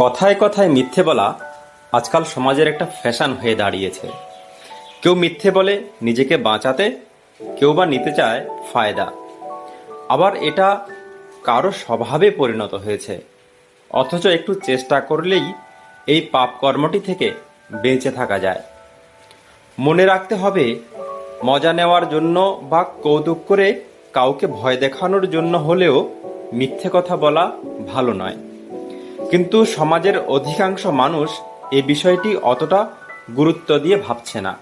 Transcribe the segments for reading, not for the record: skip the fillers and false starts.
কথায় কথায় মিথ্যে বলা আজকাল সমাজের একটা ফ্যাশন হয়ে দাঁড়িয়েছে। কেউ মিথ্যে বলে নিজেকে বাঁচাতে, কেউ বা নিতে চায় ফায়দা। আবার এটা কারো স্বভাবে পরিণত হয়েছে। অথচ একটু চেষ্টা করলেই এই পাপ কর্মটি থেকে বেঁচে থাকা যায়। মনে রাখতে হবে, মজা নেওয়ার জন্য বা কৌতুক করে কাউকে ভয় দেখানোর জন্য হলেও মিথ্যে কথা বলা ভালো নয়। কিন্তু সমাজের অধিকাংশ মানুষ এই বিষয়টি অতটা গুরুত্ব দিয়ে ভাবছে না।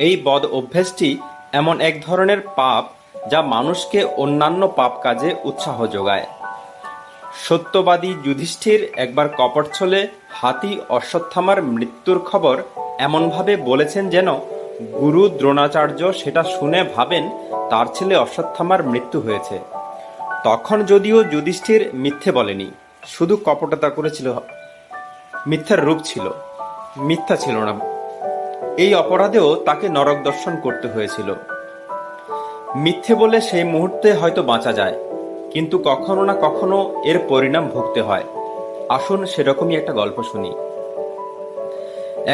এই বদ অভ্যেসটি এমন এক ধরনের পাপ যা মানুষকে অন্যান্য পাপ কাজে উৎসাহ যোগায়। সত্যবাদী যুধিষ্ঠির একবার কপট ছলে হাতি অশ্বত্থামার মৃত্যুর খবর এমনভাবে বলেছেন যেন গুরু দ্রোণাচার্য সেটা শুনে ভাবেন তার ছেলে অশ্বত্থামার মৃত্যু হয়েছে। তখন যদিও যুধিষ্ঠির মিথ্যে বলেনি, শুধু কপটতা করেছিল, মিথ্যার রূপ ছিল, মিথ্যা ছিল না। এই অপরাধেও তাকে নরক দর্শন করতে হয়েছিল। মিথ্যে বলে সেই মুহূর্তে হয়তো বাঁচা যায়, কিন্তু কখনো না কখনো এর পরিণাম ভুগতে হয়। আসুন সেরকমই একটা গল্প শুনি।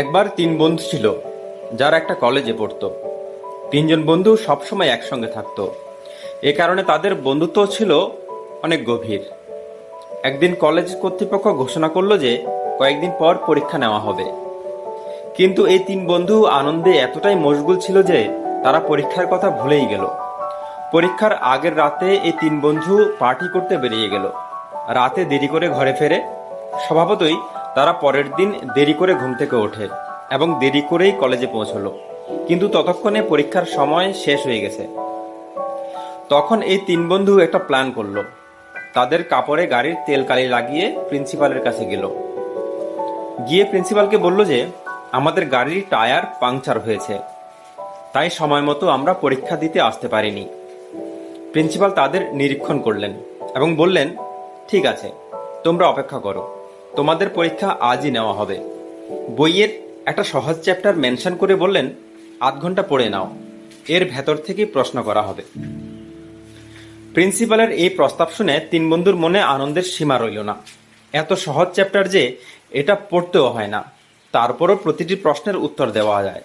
একবার তিন বন্ধু ছিল, যারা একটা কলেজে পড়তো। তিনজন বন্ধু সবসময় একসঙ্গে থাকতো। এ কারণে তাদের বন্ধুত্ব ছিল অনেক গভীর। একদিন কলেজ কর্তৃপক্ষ ঘোষণা করলো যে কয়েকদিন পর পরীক্ষা নেওয়া হবে। কিন্তু এই তিন বন্ধু আনন্দে এতটাই মশগুল ছিল যে তারা পরীক্ষার কথা ভুলেই গেল। পরীক্ষার আগের রাতে এই তিন বন্ধু পার্টি করতে বেরিয়ে গেল। রাতে দেরি করে ঘরে ফেরে। স্বভাবতই তারা পরের দিন দেরি করে ঘুম থেকে ওঠে এবং দেরি করেই কলেজে পৌঁছলো। কিন্তু ততক্ষণে পরীক্ষার সময় শেষ হয়ে গেছে। তখন এই তিন বন্ধু একটা প্ল্যান করলো। তাদের কাপড়ে গাড়ির তেল কালি লাগিয়ে প্রিন্সিপালের কাছে গেল। গিয়ে প্রিন্সিপালকে বলল যে আমাদের গাড়ির টায়ার পাংচার হয়েছে, তাই সময় মতো আমরা পরীক্ষা দিতে আসতে পারিনি। প্রিন্সিপাল তাদের নিরীক্ষণ করলেন এবং বললেন, ঠিক আছে, তোমরা অপেক্ষা করো, তোমাদের পরীক্ষা আজই নেওয়া হবে। বইয়ের একটা সহজ চ্যাপ্টার মেনশন করে বললেন, আধ ঘন্টা পড়ে নাও, এর ভেতর থেকেই প্রশ্ন করা হবে। প্রিন্সিপালের এই প্রস্তাব শুনে তিন বন্ধুর মনে আনন্দের সীমা রইল না। এত সহজ চ্যাপ্টার যে এটা পড়তেও হয় না, তারপরও প্রতিটি প্রশ্নের উত্তর দেওয়া যায়।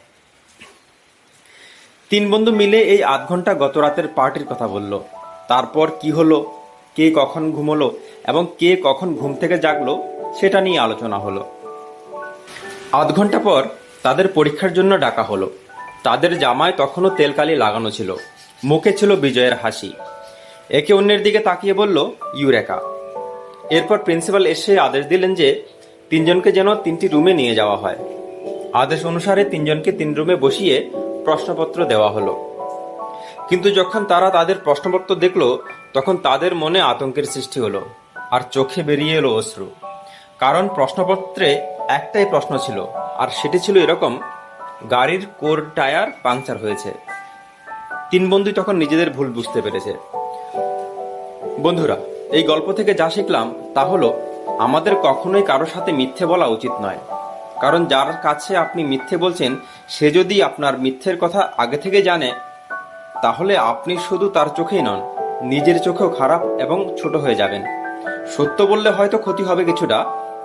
তিন বন্ধু মিলে এই আধ ঘন্টা গত রাতের পার্টির কথা বলল। তারপর কি হলো, কে কখন ঘুমলো এবং কে কখন ঘুম থেকে জাগলো সেটা নিয়ে আলোচনা হলো। আধ ঘন্টা পর তাদের পরীক্ষার জন্য ডাকা হলো। তাদের জামায় তখনও তেলকালি লাগানো ছিল, মুখে ছিল বিজয়ের হাসি। একে অন্যের দিকে তাকিয়ে বলল, ইউরেকা। এরপর প্রিন্সিপাল এসে আদেশ দিলেন যে তিনজনকে যেন তিনটি রুমে নিয়ে যাওয়া হয়। আদেশ অনুসারে তিনজনকে তিন রুমে বসিয়ে প্রশ্নপত্র দেওয়া হলো। কিন্তু যখন তারা তাদের প্রশ্নপত্র দেখলো, তখন তাদের মনে আতঙ্কের সৃষ্টি হলো আর চোখে বেরিয়ে এলো অশ্রু। কারণ প্রশ্নপত্রে একটাই প্রশ্ন ছিল, আর সেটি ছিল এরকম, গাড়ির কোর টায়ার পাংচার হয়েছে। তিন বন্ধু তখন নিজেদের ভুল বুঝতে পেরেছে। বন্ধুরা, এই গল্প থেকে যা শিখলাম তা হলো, আমাদের কখনোই কারোর সাথে মিথ্যে বলা উচিত নয়। কারণ যার কাছে আপনি মিথ্যে বলছেন, সে যদি আপনার মিথ্যের কথা আগে থেকে জানে, তাহলে আপনি শুধু তার চোখেই নন, নিজের চোখেও খারাপ এবং ছোট হয়ে যাবেন। সত্য বললে হয়তো ক্ষতি হবে কিছুটা,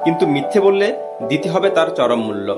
কিন্তু মিথ্যে বললে দিতে হবে তার চরম মূল্য।